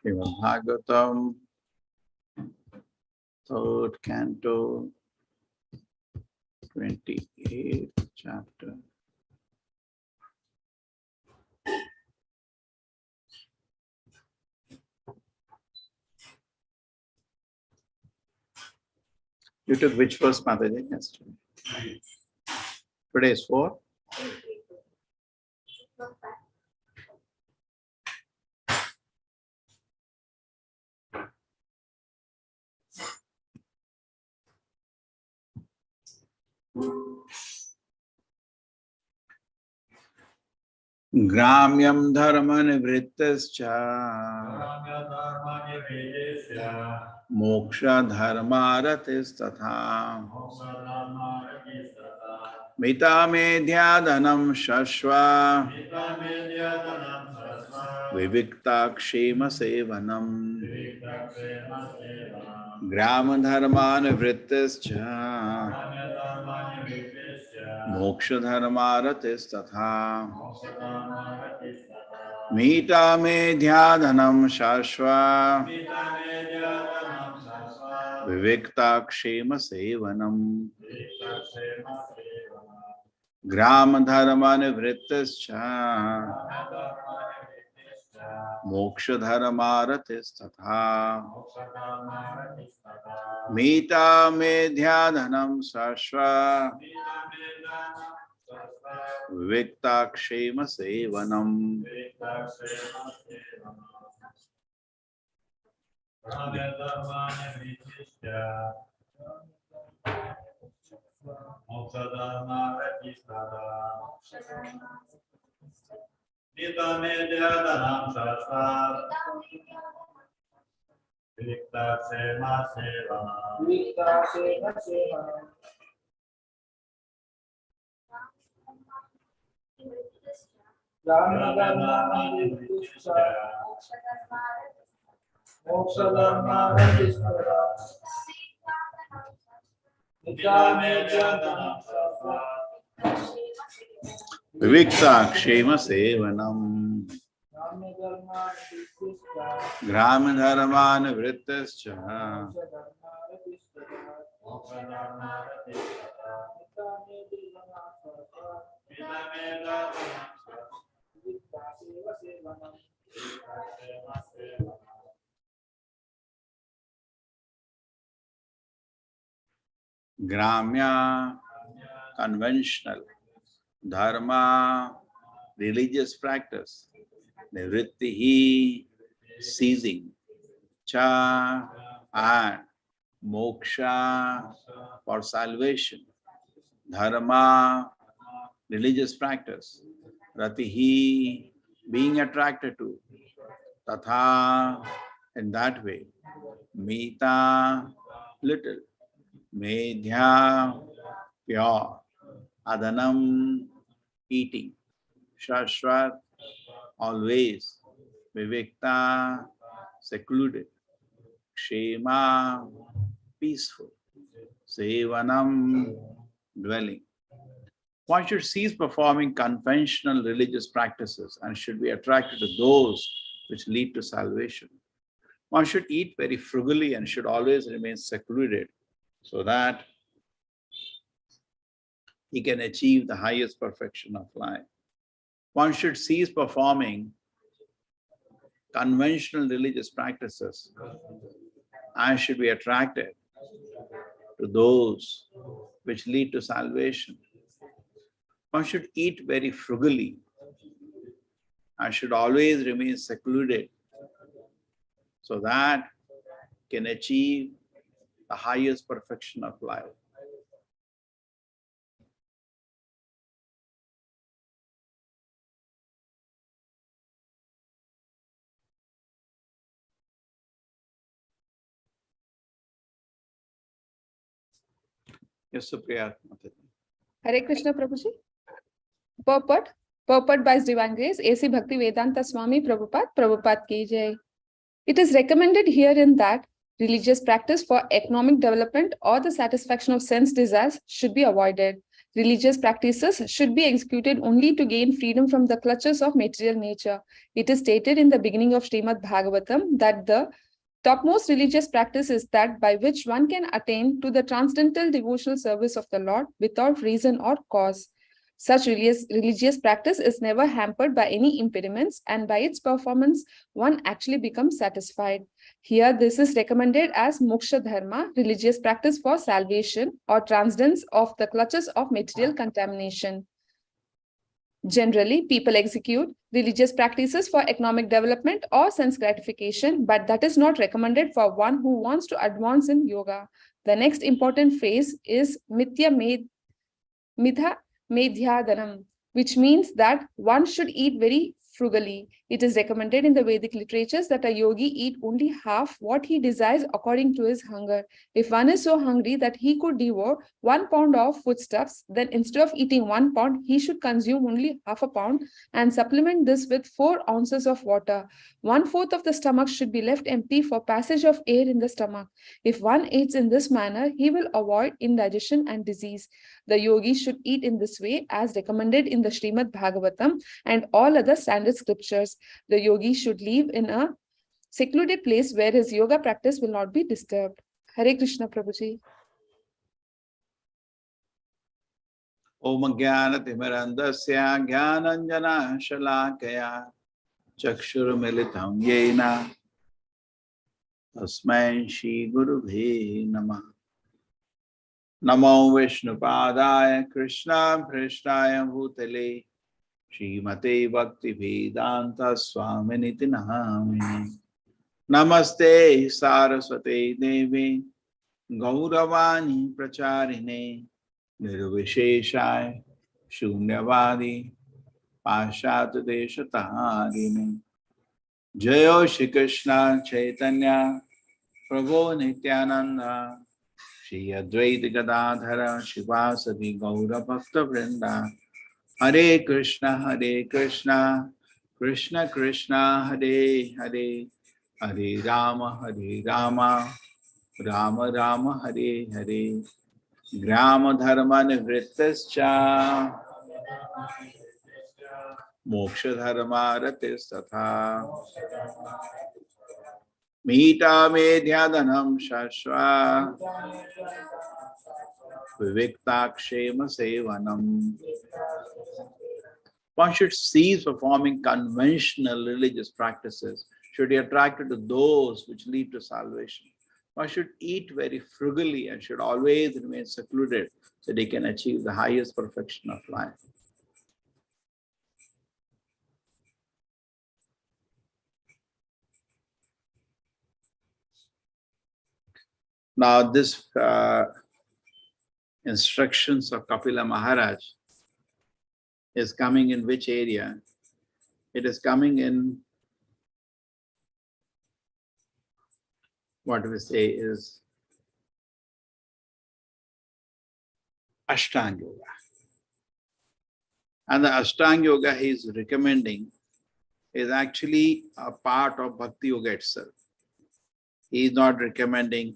Srimad Bhagavatam, third canto, 28th chapter. You took which verse, Mataji, yesterday? Today is 4? Gramyam dharma nivrittascha moksha dharma ratis tatha mita medhyadanam shashva vivikta kshema sevanam gram dharma nivrittascha moksha dharma ratis tatha mita medhyadanam shashva vivikta kshema sevanam gram dharma nivrittascha moksha dharma ratis tatha mita medhyadanam shashva vivikta kshema sevanam. Vivikta kshema sevanam gram dharma nivrittascha Gramya, conventional, dharma, religious practice, nivrittihi, ceasing, cha, and moksha, for salvation, dharma, religious practice, ratihi, being attracted to, tatha, in that way, mita, little, medhya, pure, adanam, eating, shashvat, always, vivikta, secluded, kshema, peaceful, sevanam, dwelling. One should cease performing conventional religious practices and should be attracted to those which lead to salvation. One should eat very frugally and should always remain secluded so that he can achieve the highest perfection of life. One should cease performing conventional religious practices and should be attracted to those which lead to salvation. One should eat very frugally and should always remain secluded so that can achieve the highest perfection of life. Yes, Supriya. Hare Krishna Prabhuji. Purport by His Divine Grace, A.C. Bhakti Vedanta Swami Prabhupada, Prabhupada ki jai. It is recommended herein that religious practice for economic development or the satisfaction of sense desires should be avoided. Religious practices should be executed only to gain freedom from the clutches of material nature. It is stated in the beginning of Srimad Bhagavatam that the topmost religious practice is that by which one can attain to the transcendental devotional service of the Lord without reason or cause. Such religious practice is never hampered by any impediments, and by its performance, one actually becomes satisfied. Here, this is recommended as moksha dharma, religious practice for salvation or transcendence of the clutches of material contamination. Generally, people execute religious practices for economic development or sense gratification, but that is not recommended for one who wants to advance in yoga. The next important phase is midha medhyadanam, which means that one should eat very frugally. It is recommended in the Vedic literatures that a yogi eat only half what he desires according to his hunger. If one is so hungry that he could devour 1 pound of foodstuffs, then instead of eating 1 pound, he should consume only half a pound and supplement this with 4 ounces of water. 1/4 of the stomach should be left empty for passage of air in the stomach. If one eats in this manner, he will avoid indigestion and disease. The yogi should eat in this way as recommended in the Srimad Bhagavatam and all other standard scriptures. The yogi should live in a secluded place where his yoga practice will not be disturbed. Hare Krishna Prabhuji. Om Jnana-timirandasya Jnananjana Shalakaya Chakshurmilitam Yena Tasmai Shri Gurubhe Namah. Namo Vishnupadaya Krishna Prishtaya Bhutale Srimate Bhakti Vedanta Swaminiti Namine. Namaste Saraswate Devi Gauravani Pracharine Nirvisheshai Shunyavadi Pashat Deshatarine. Jayo Shri Krishna Chaitanya Prabhu Nityananda Shri Advaita Gadadhara Shivasadi Gaura Bhakta Vrinda. Hare Krishna, Krishna Krishna, Hare Hare, Hare Rama, Rama Rama, Hare Hare. Grama Dharma Nivrittascha, Moksha Dharma Ratistatha, Mita Medhyadanam Shashva, Viviktakshema Sevanam. One should cease performing conventional religious practices, should be attracted to those which lead to salvation. One should eat very frugally and should always remain secluded so they can achieve the highest perfection of life. Now, this instructions of Kapila Maharaj is coming in which area? It is coming in what we say is Ashtanga Yoga. And the Ashtanga Yoga he is recommending is actually a part of Bhakti Yoga itself. He is not recommending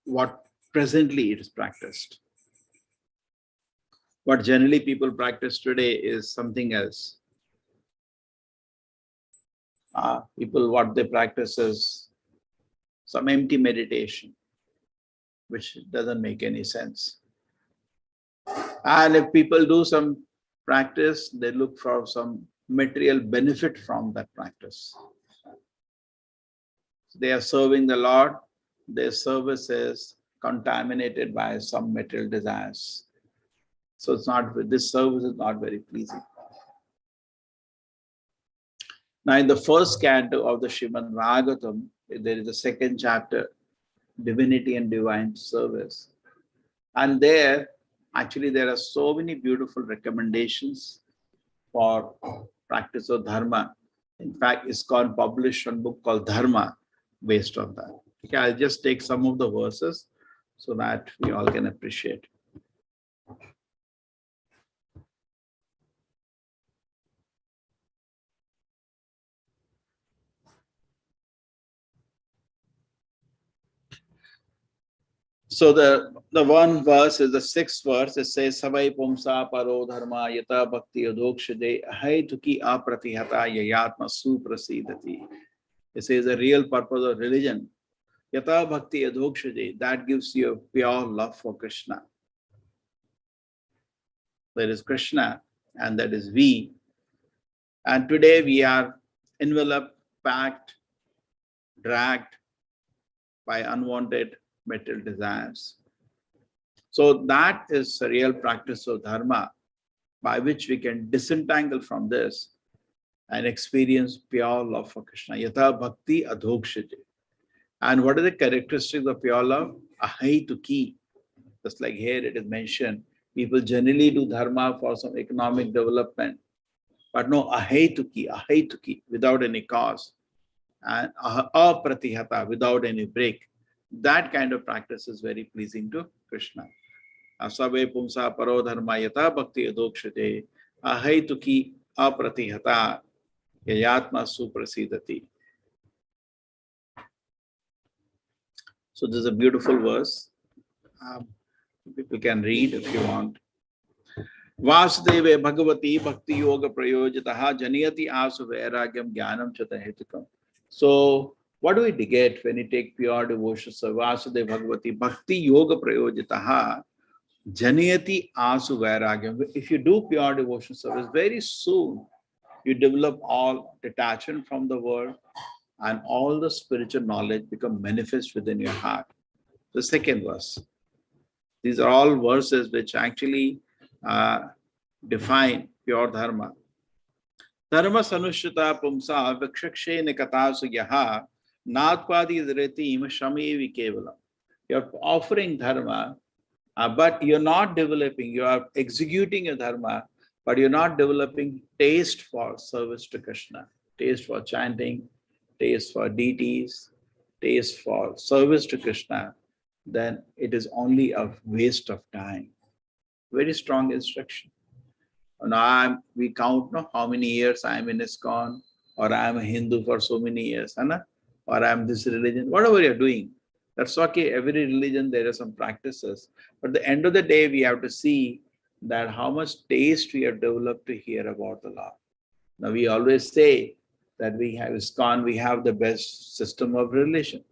what presently it is practiced. What generally people practice today is something else. People, what they practice is some empty meditation, which doesn't make any sense. And if people do some practice, they look for some material benefit from that practice. They are serving the Lord, their service is contaminated by some material desires. So it's not, this service is not very pleasing. Now in the first canto of the Srimad Bhagavatam, there is a second chapter, Divinity and Divine Service. And there, actually there are so many beautiful recommendations for practice of Dharma. In fact, ISKCON published a book called Dharma based on that. Okay, I'll just take some of the verses so that we all can appreciate. So the one verse is the sixth verse. It says, Savai pumsa paro dharma yata bhakti adokshade ahai tuki apratihata yayatma suprasidati. It says the real purpose of religion, yata bhakti adokshade, that gives you a pure love for Krishna. There is Krishna and that is we. And today we are enveloped, packed, dragged by unwanted material desires. So that is a real practice of dharma by which we can disentangle from this and experience pure love for Krishna. Yatha bhakti adhokshite. And what are the characteristics of pure love? Ahaituki. Just like here it is mentioned, people generally do dharma for some economic development. But no, ahaituki, without any cause. And apratihata, without any break. That kind of practice is very pleasing to Krishna. Asabe pumsa paro dharma yata bhakti adokshate ahaituki apratihata yayatma suprasidati. So this is a beautiful verse. People can read if you want. Vasudeve Bhagavati Bhakti Yoga Prayojitaha Janiyati Asu Vairagyam Jnanam Chata Hetukam. So what do we get when you take pure devotion? So Vasudeve Bhagavati Bhakti Yoga Prayojitaha Janiyati Asu Vairagyam. If you do pure devotion service, very soon you develop all detachment from the world and all the spiritual knowledge become manifest within your heart. The second verse. These are all verses which actually define pure dharma. Dharma sanushrita pumsa vikshakshe nikatasu yaha natpadi dhritim shami vikevalam. You're offering dharma, but you're not developing, you are executing your dharma, but you're not developing taste for service to Krishna, taste for chanting, taste for deities, taste for service to Krishna, then it is only a waste of time. Very strong instruction. Now we count how many years I am in ISKCON, or I am a Hindu for so many years, or I am this religion, whatever you're doing. That's okay. Every religion, there are some practices. But at the end of the day, we have to see that how much taste we have developed to hear about the Lord. Now we always say that we have ISKCON, we have the best system of religion.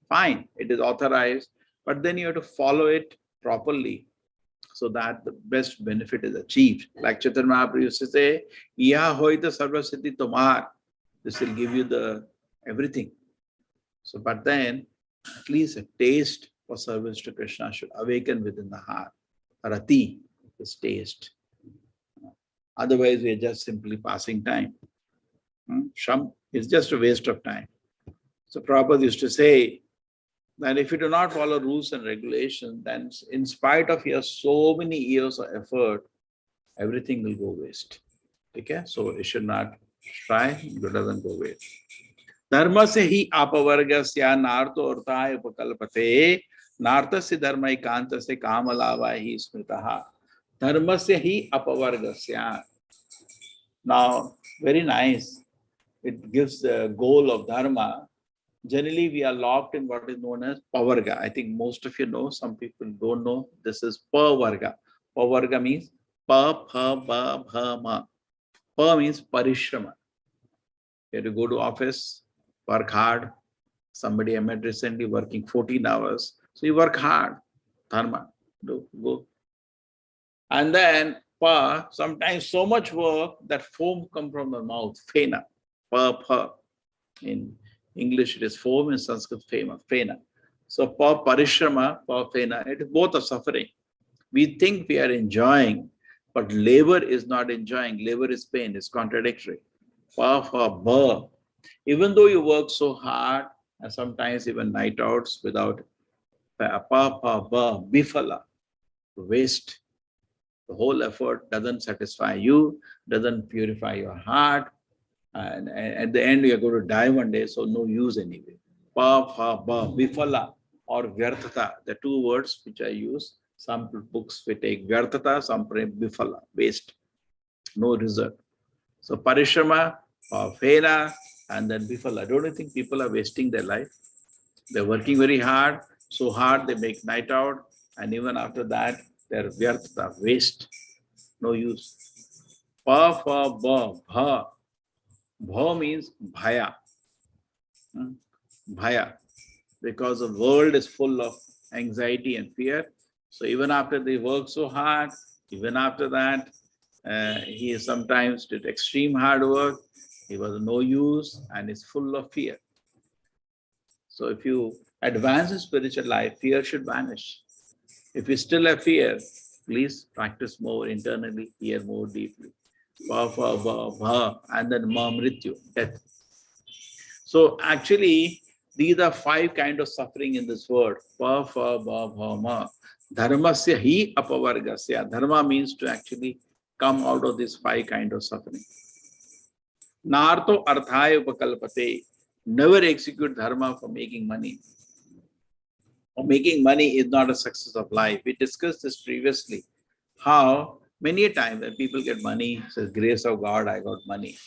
Fine, it is authorized, but then you have to follow it properly so that the best benefit is achieved. Like Chaitanya Mahaprabhu used to say, Iha hoita sarva siddhi tomar. This will give you the everything. So, but then at least a taste for service to Krishna should awaken within the heart. Rati is taste. Otherwise, we are just simply passing time. Sham is just a waste of time. So Prabhupada used to say that if you do not follow rules and regulations, then in spite of your so many years of effort, everything will go waste. Okay? So it should not try, it doesn't go waste. Dharma se hi apavargasya narto ortaya upakalpate narta se dharma ikanta se kamalava hi smritaha. Dharma se hi apavargasya. Now, very nice. It gives the goal of dharma. Generally, we are locked in what is known as pavarga. I think most of you know, some people don't know. This is pavarga. Pavarga means pa, pha, ba, bha, ma. Pa means parishrama. You have to go to office, work hard. Somebody I met recently working 14 hours. So you work hard. Dharma. Go. And then pa, sometimes so much work that foam comes from the mouth. Fena. Pa, pha. In English, it is foam, in Sanskrit, fena. So, pa parishrama, pa fena, it is both are suffering. We think we are enjoying, but labor is not enjoying. Labor is pain, it's contradictory. Pa fa ba. Even though you work so hard, and sometimes even night outs without pa pa ba, bifala, waste. The whole effort doesn't satisfy you, doesn't purify your heart. And at the end, we are going to die one day, so no use anyway. Pa, Pha, Ba, Vifala or Vyarthata. The two words which I use. Some books we take Vyarthata, some Vifala, waste, no result. So Parishrama, Fena, and then Vifala. Don't you think people are wasting their life? They're working very hard, so hard they make night out, and even after that, they're Vyarthata, waste, no use. Pa, Fa, Ba, Bha. Bha means Bhaya. Bhaya. Because the world is full of anxiety and fear. So even after they work so hard, even after that, he sometimes did extreme hard work, he was no use and is full of fear. So if you advance in spiritual life, fear should vanish. If you still have fear, please practice more internally, hear more deeply. Va, fa, va, bha, and then ma, mrityu, death. So actually, these are 5 kinds of suffering in this word. Pa, fa, ba, bha, ma. Dharmasya hi apavargasya. Dharma means to actually come out of these 5 kinds of suffering. Narto arthaya upakalpate. Never execute dharma for making money. Or making money is not a success of life. We discussed this previously. How many a time when people get money, says grace of God, I got money.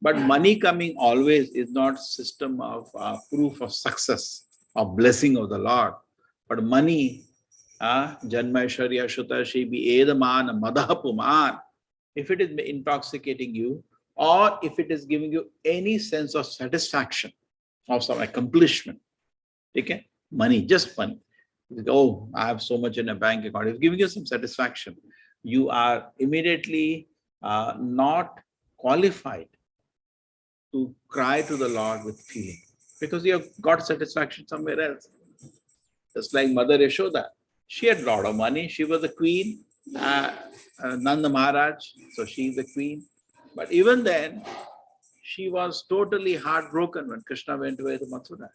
But money coming always is not system of proof of success or blessing of the Lord. But money, Janmaishwarya Shuta Shibi Edaman Madahapuman, if it is intoxicating you, or if it is giving you any sense of satisfaction, of some accomplishment, okay? Money, just money. Oh, I have so much in a bank account. It's giving you some satisfaction. You are immediately not qualified to cry to the Lord with feeling, because you have got satisfaction somewhere else. Just like Mother Yashoda, she had a lot of money. She was the queen, Nanda Maharaj, so she is the queen. But even then, she was totally heartbroken when Krishna went away to Mathura.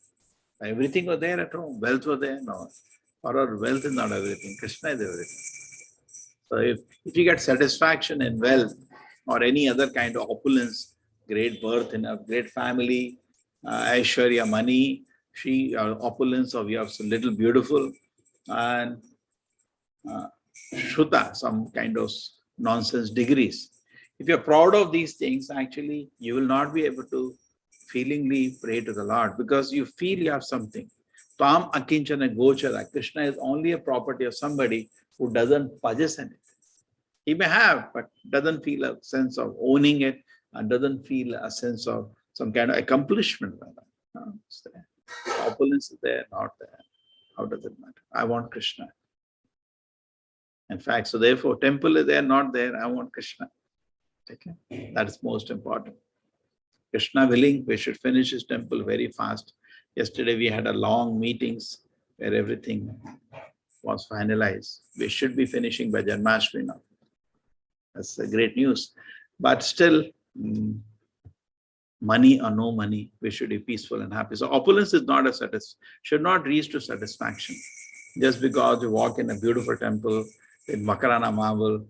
Everything was there at home. Wealth was there. No, for her, wealth is not everything. Krishna is everything. So if you get satisfaction in wealth or any other kind of opulence, great birth in a great family, Aishwarya, money, opulence of you have so little beautiful, and Shruta, some kind of nonsense degrees. If you're proud of these things, actually, you will not be able to feelingly pray to the Lord because you feel you have something. Tam akinchana gochara. Krishna is only a property of somebody who doesn't possess anything. He may have, but doesn't feel a sense of owning it and doesn't feel a sense of some kind of accomplishment. No, it's there. Opulence is there, not there. How does it matter? I want Krishna. In fact, so therefore, temple is there, not there. I want Krishna. Okay? That is most important. Krishna willing, we should finish his temple very fast. Yesterday we had a long meetings where everything was finalized. We should be finishing by Janmashtami now. That's a great news. But still, money or no money, we should be peaceful and happy. So opulence is not should not reach to satisfaction. Just because you walk in a beautiful temple in Makarana marble,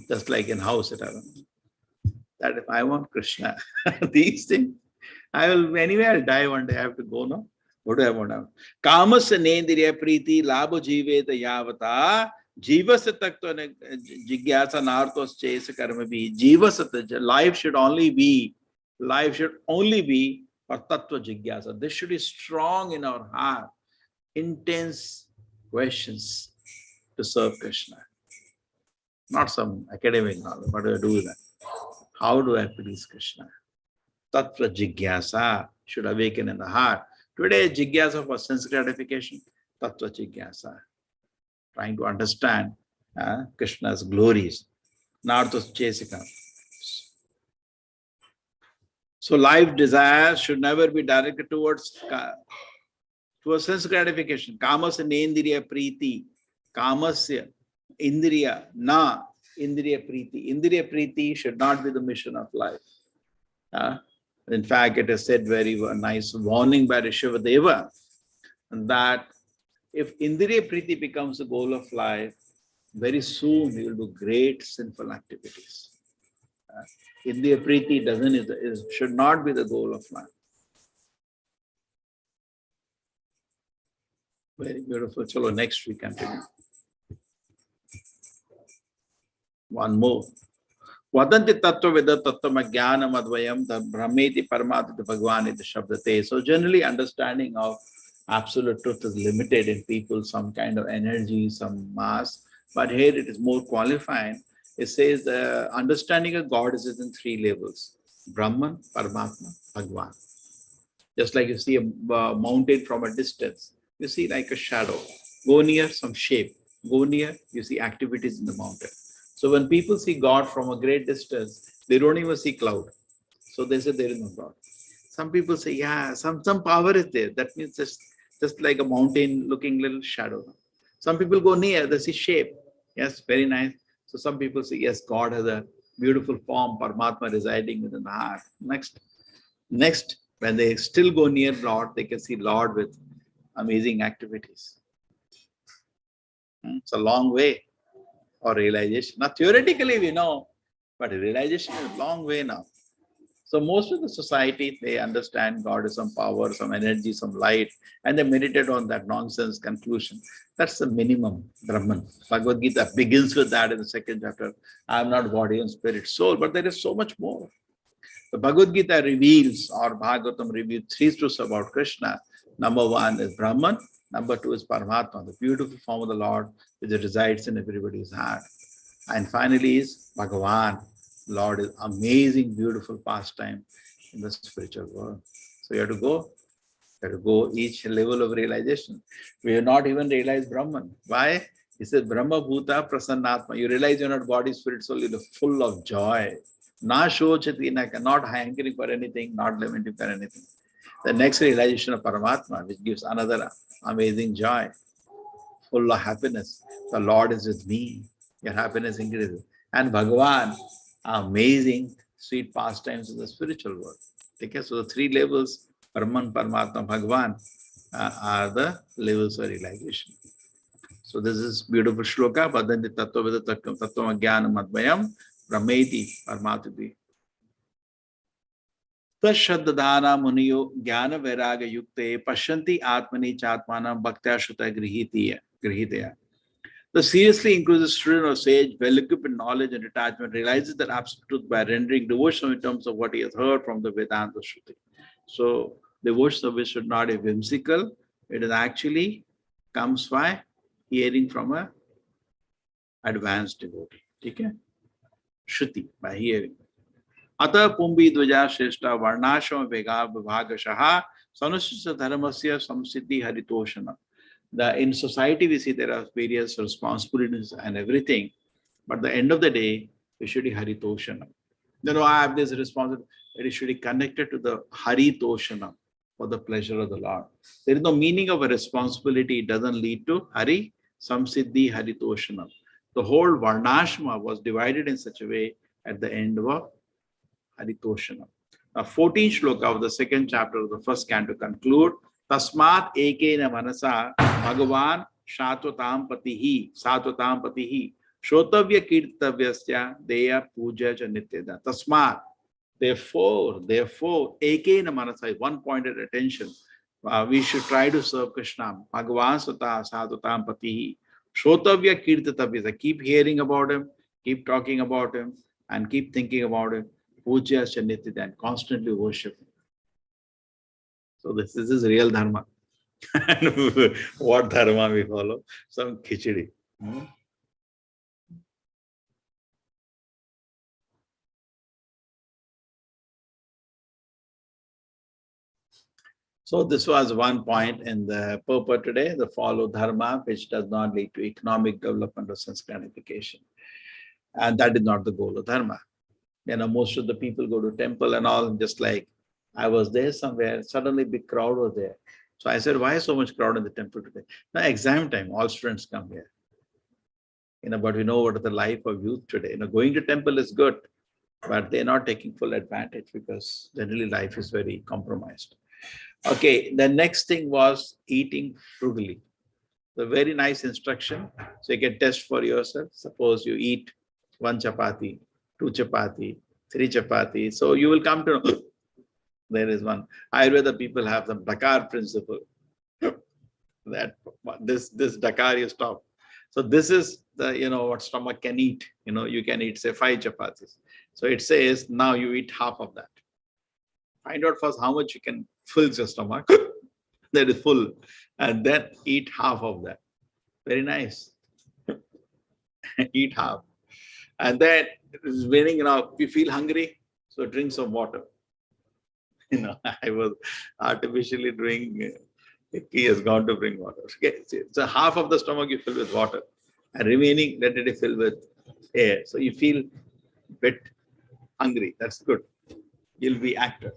just like in house at heaven. That if I want Krishna, these things, I will, anyway, I'll die one day, I have to go, no? What do I want to? Kamasya nendriya priti labho jiveta yavata jivasya taktva jigyasa nartos chesa karma bhi. Jivasya, life should only be for tattva jigyasa. This should be strong in our heart, intense questions to serve Krishna. Not some academic knowledge. What do I do with that? How do I please Krishna? Tattva jigyasa should awaken in the heart. Today, jigyasa for sense gratification, tattva jigyasa. Trying to understand Krishna's glories. Narthos chesika. So life desires should never be directed towards sense gratification. Kamasya nendriya priti. Kamasya indriya na. Indriya Priti. Indriya Priti should not be the mission of life. In fact, it is said very nice warning by Rishivadeva that if Indriya Priti becomes the goal of life, very soon you will do great sinful activities. Indriya Priti should not be the goal of life. Very beautiful. Chalo, next we continue. One more. Vadanti tattva veda tattva jnana madvayam brahmeti paramati bhagwan iti shabdate. So generally understanding of absolute truth is limited in people, some kind of energy, some mass. But here it is more qualifying. It says the understanding of God is in three levels: Brahman, Paramatma, Bhagwan. Just like you see a mountain from a distance, you see like a shadow. Go near, some shape. Go near, you see activities in the mountain. So when people see God from a great distance, they don't even see cloud. So they say there is no God. Some people say, yeah, some power is there. That means just like a mountain looking little shadow. Some people go near, they see shape. Yes, very nice. So some people say, yes, God has a beautiful form, Paramatma residing within the heart. Next, when they still go near Lord, they can see Lord with amazing activities. It's a long way for realization. Now, theoretically we know, but realization is a long way now. So most of the society, they understand God is some power, some energy, some light, and they meditate on that nonsense conclusion. That's the minimum, Brahman. Bhagavad Gita begins with that in the second chapter. I am not body and spirit, soul, but there is so much more. The Bhagavad Gita reveals, or Bhagavatam reveals, three truths about Krishna. Number one is Brahman. Number two is Paramatma, the beautiful form of the Lord which resides in everybody's heart. And finally is Bhagavan. Lord is amazing, beautiful pastime in the spiritual world. So you have to go each level of realization. We have not even realized Brahman. Why? He says Brahma Bhuta Prasannatma. You realize you're not body, spirit, soul, you're full of joy. Na shochatina, not hankering for anything, not lamenting for anything. The next realization of Paramatma, which gives another amazing joy, full of happiness. The Lord is with me. Your happiness increases. And Bhagavan, amazing sweet pastimes in the spiritual world. Okay, so the three levels, Brahman, Paramatma, Bhagavan, are the levels of realization. So this is beautiful shloka. Vadanti tattva veda tattva jnana madvayam brahmeti paramati. Tashaddhana muniyo jnana vairaga yukte pashanti atmani chatmanam bhaktya shuta grihitya. The seriously inclusive student or sage, well equipped in knowledge and detachment, realizes that absolute truth by rendering devotion in terms of what he has heard from the Vedanta Shruti. So, devotion of which should not be whimsical, it is actually comes by hearing from a advanced devotee. Okay? Shruti, by hearing. Ata pumbi dvaja shrestha varnashama bhagashaha sanusya dharmasya samsiddhi haritoshana. In society, we see there are various responsibilities and everything, but the end of the day, we should be Haritoshana. I have this responsibility. It should be connected to the Haritoshana for the pleasure of the Lord. There is no meaning of a responsibility. It doesn't lead to Hari Samsiddhi Haritoshana. The whole Varnashma was divided in such a way at the end of Haritoshana. Now, 14th shloka of the second chapter of the first canto conclude, Tasmat ekena manasa Bhagavan Shatvatam Patihi Shrotavya Kirtavyasya Deya Puja Janityada. Tasmat, therefore, ekena manasa, one pointed attention. We should try to serve Krishna. Bhagavan Sata Shatvatam Patihi Shrotavya Kirtavyasya. Keep hearing about him, keep talking about him, and keep thinking about him. Puja Janityada, and constantly worship him. So this is real dharma. What dharma we follow? Some khichdi. So this was one point in the purport today, the follow dharma, which does not lead to economic development or sense gratification. And that is not the goal of dharma. Most of the people go to temple and all, just like I was there somewhere, suddenly big crowd was there. So I said, why so much crowd in the temple today? Now exam time, all students come here. But we know what is the life of youth today. Going to temple is good, but they're not taking full advantage because generally life is very compromised. Okay, the next thing was eating frugally. The very nice instruction. So you can test for yourself. Suppose you eat 1 chapati, 2 chapati, 3 chapati. So you will come to know there is one. Ayurveda people have the Dakar principle. that this Dakar you stop. So this is the, what stomach can eat. You can eat, say, 5 chapatis. So it says now you eat half of that. Find out first how much you can fill your stomach that is full, and then eat half of that. Very nice. Eat half. And then when you feel hungry, so drink some water. I was artificially doing, he has gone to bring water. Okay. So half of the stomach you fill with water, and remaining let it fill with air. So you feel a bit hungry. That's good. You'll be active.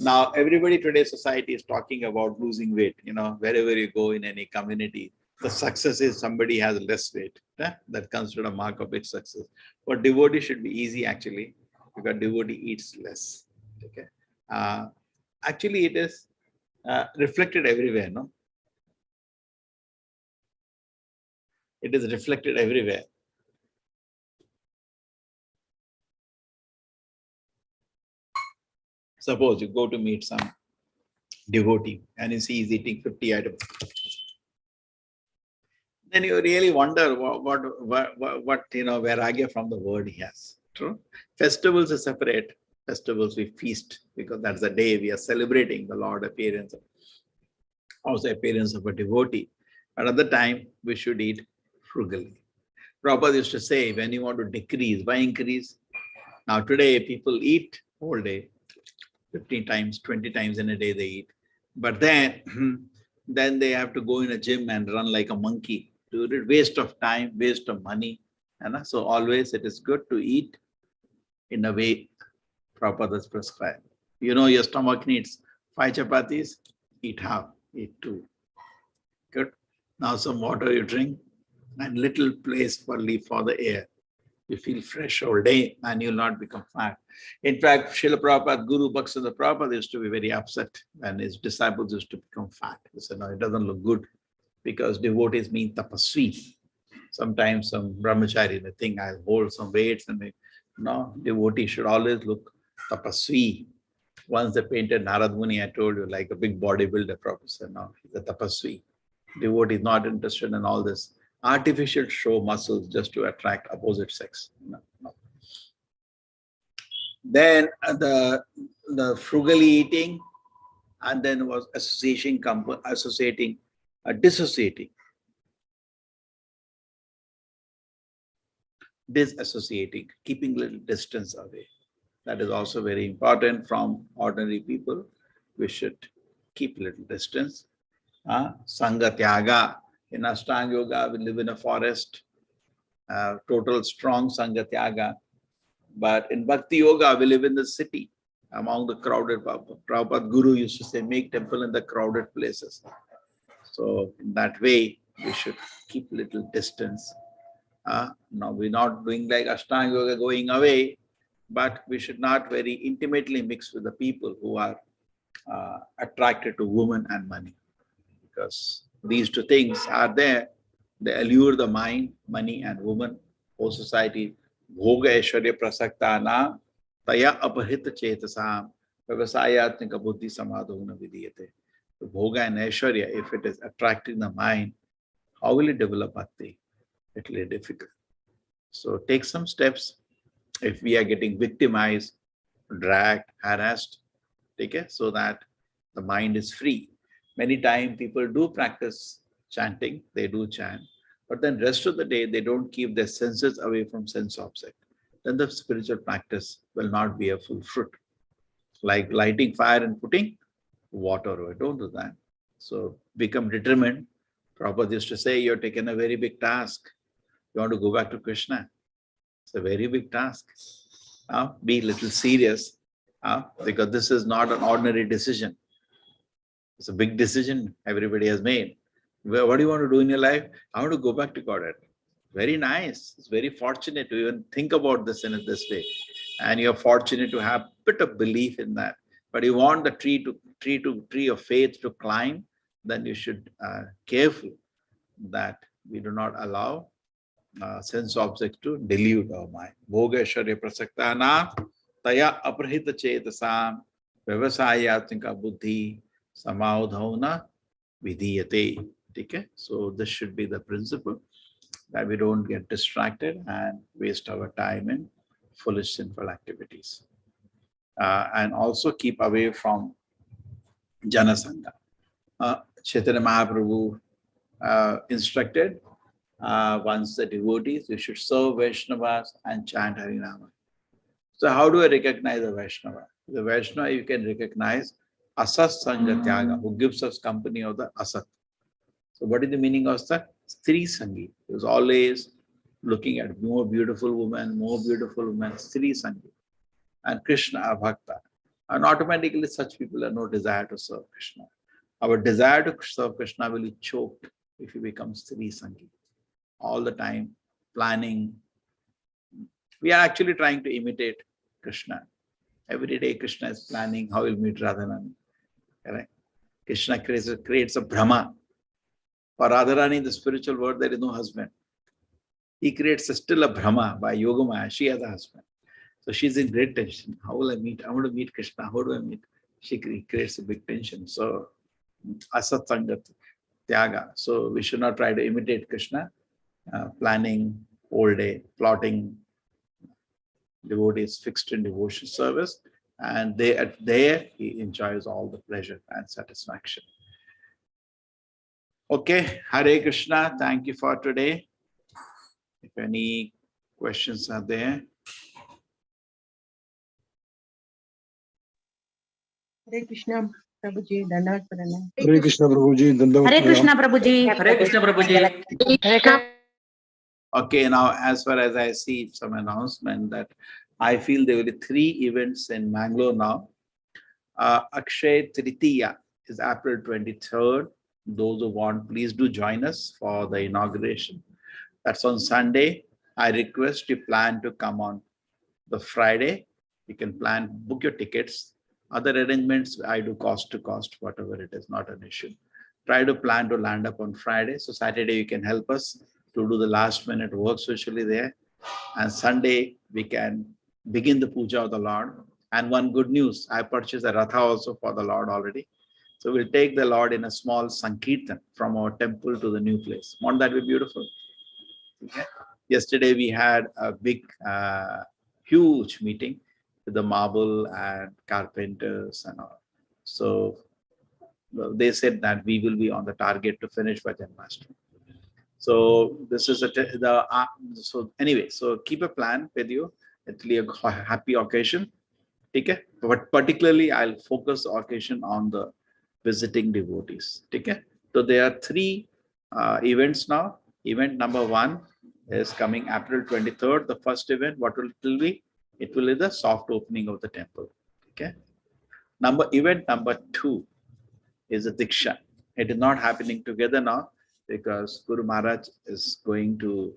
Now, everybody today society is talking about losing weight. Wherever you go in any community, the success is somebody has less weight. That considered a mark of big success. But devotee should be easy actually, because devotee eats less. Okay. Actually, it is reflected everywhere. No, it is reflected everywhere. Suppose you go to meet some devotee and you see he's eating 50 items. Then you really wonder what vairagya from the word he has. True. Festivals are separate. Festivals we feast because that's the day we are celebrating the Lord appearance, also appearance of a devotee. But at the time we should eat frugally. Prabhupada used to say, when you want to decrease, why increase? Now today people eat whole day, 15 times, 20 times in a day they eat. But then they have to go in a gym and run like a monkey. Waste of time, waste of money. So always it is good to eat in a way Prabhupada has prescribed. Your stomach needs 5 chapatis, eat half, eat 2. Good. Now some water you drink and little place for the air. You feel fresh all day and you'll not become fat. In fact, Srila Prabhupada, Guru Bhaksana Prabhupada used to be very upset when his disciples used to become fat. He said, no, it doesn't look good because devotees mean tapasvi. Sometimes some brahmachari may think I'll hold some weights and no, devotee should always look tapasvi. Once they painted Narad Muni, I told you, like a big bodybuilder, Prabhupada said, no, he's a tapasvi. Devotee is not interested in all this artificial show muscles just to attract opposite sex. No. Then the frugally eating, and then was dissociating, disassociating, keeping little distance away. That is also very important from ordinary people. We should keep little distance. Sangha Tyaga. In Ashtanga Yoga, we live in a forest, total strong Sangha Tyaga. But in Bhakti Yoga, we live in the city, among the crowded. Prabhupada Guru used to say, make temple in the crowded places. So in that way, we should keep little distance. Now we're not doing like Ashtanga Yoga going away, but we should not very intimately mix with the people who are attracted to women and money. Because these two things are there. They allure the mind, money and woman. Whole society. Bhoga Aishwarya Prasakta na taya apahita chetasam vyavasayatmika buddhi samadhuna vidiyate. So Bhoga and Aishwarya, if it is attracting the mind, how will it develop bhakti? It will be difficult. So take some steps. If we are getting victimized, dragged, harassed, okay, so that the mind is free. Many times people do practice chanting, they do chant, but then rest of the day they don't keep their senses away from sense object. Then the spiritual practice will not be a full fruit. Like lighting fire and putting water over, don't do that. So become determined. Prabhupada used to say, you're taken a very big task. You want to go back to Krishna. It's a very big task. Be a little serious because this is not an ordinary decision. It's a big decision everybody has made. What do you want to do in your life? I want to go back to Godhead. Very nice. It's very fortunate to even think about this in this way. And you're fortunate to have a bit of belief in that. But you want the tree of faith to climb, then you should careful that we do not allow sense objects to delude our mind. Bhoga Aishwarya Prasaktana taya aprahita chetasam vyavasayatmika buddhi samaudhauna vidiyate. Okay? So this should be the principle, that we don't get distracted and waste our time in foolish sinful activities. And also keep away from Janasanga. Chaitanya Mahaprabhu instructed, once the devotees, you should serve Vaishnavas and chant Harinama. So how do I recognize a Vaishnava? The Vaishnava you can recognize Asat Sangha Tyaga, who gives us company of the Asat. So what is the meaning of that? Stri Sangi. He was always looking at more beautiful women, Stri Sangi. And Krishna Bhakta. And automatically such people have no desire to serve Krishna. Our desire to serve Krishna will be choked if he becomes Stri Sangi. All the time planning. We are actually trying to imitate Krishna. Every day Krishna is planning how he'll meet Radharani. Correct? Krishna creates a Brahma. For Radharani, in the spiritual world, there is no husband. He creates still a Brahma by Yogamaya. She has a husband. So she's in great tension. How will I meet? I want to meet Krishna. How do I meet? She creates a big tension. So Asat Sangat Tyaga. So we should not try to imitate Krishna, planning all day, plotting. Devotees fixed in devotion service, and there he enjoys all the pleasure and satisfaction. Okay, Hare Krishna. Thank you for today. If any questions are there. Hare Krishna, Prabhuji, Dandavat Pranam. Hare Krishna Prabhuji, Dandavat Hare Pranam. Krishna Prabhuji. Hare Krishna Prabhuji. Okay, now as far as I see some announcement that I feel there will be 3 events in Mangalore now. Akshay Tritiya is April 23rd. Those who want, please do join us for the inauguration. That's on Sunday. I request you plan to come on the Friday. You can book your tickets. Other arrangements, I do cost to cost, whatever it is, not an issue. Try to plan to land up on Friday. So Saturday, you can help us to do the last minute work socially there. And Sunday, we can begin the puja of the Lord. And one good news, I purchased a Ratha also for the Lord already. So we'll take the Lord in a small Sankirtan from our temple to the new place. Won't that be beautiful? Okay. Yesterday, we had a big, huge meeting with the marble and carpenters and all. So they said that we will be on the target to finish by Janmashtami. So this is so anyway, so keep a plan with you. It'll be a happy occasion. Okay? But particularly I'll focus the occasion on the visiting devotees. Okay? So there are 3 events now. Event number 1 is coming April 23rd. The first event, what will it be? It will be the soft opening of the temple. Okay? Event number 2 is a Diksha. It is not happening together now, because Guru Maharaj is going to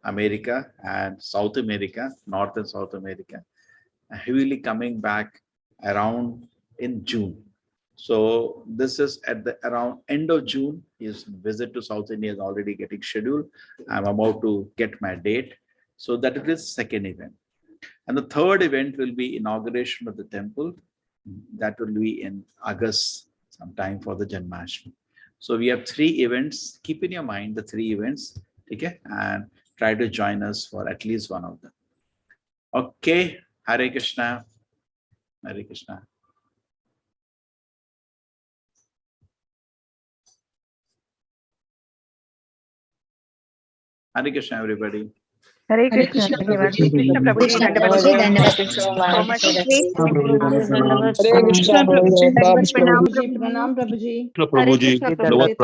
America and South America, North and South America, he will be coming back around in June. So this is at the around end of June. His visit to South India is already getting scheduled. I'm about to get my date. So that is the second event. And the third event will be inauguration of the temple. That will be in August, sometime for the Janmashtami. So we have 3 events. Keep in your mind the 3 events, okay? And try to join us for at least one of them. Okay, Hare Krishna. Hare Krishna. Hare Krishna, everybody. Hare Krishna. Hare Krishna Prabhuji. Dandavat Hare Krishna Prabhuji, Pranam Prabhuji. Hare Krishna Prabhuji.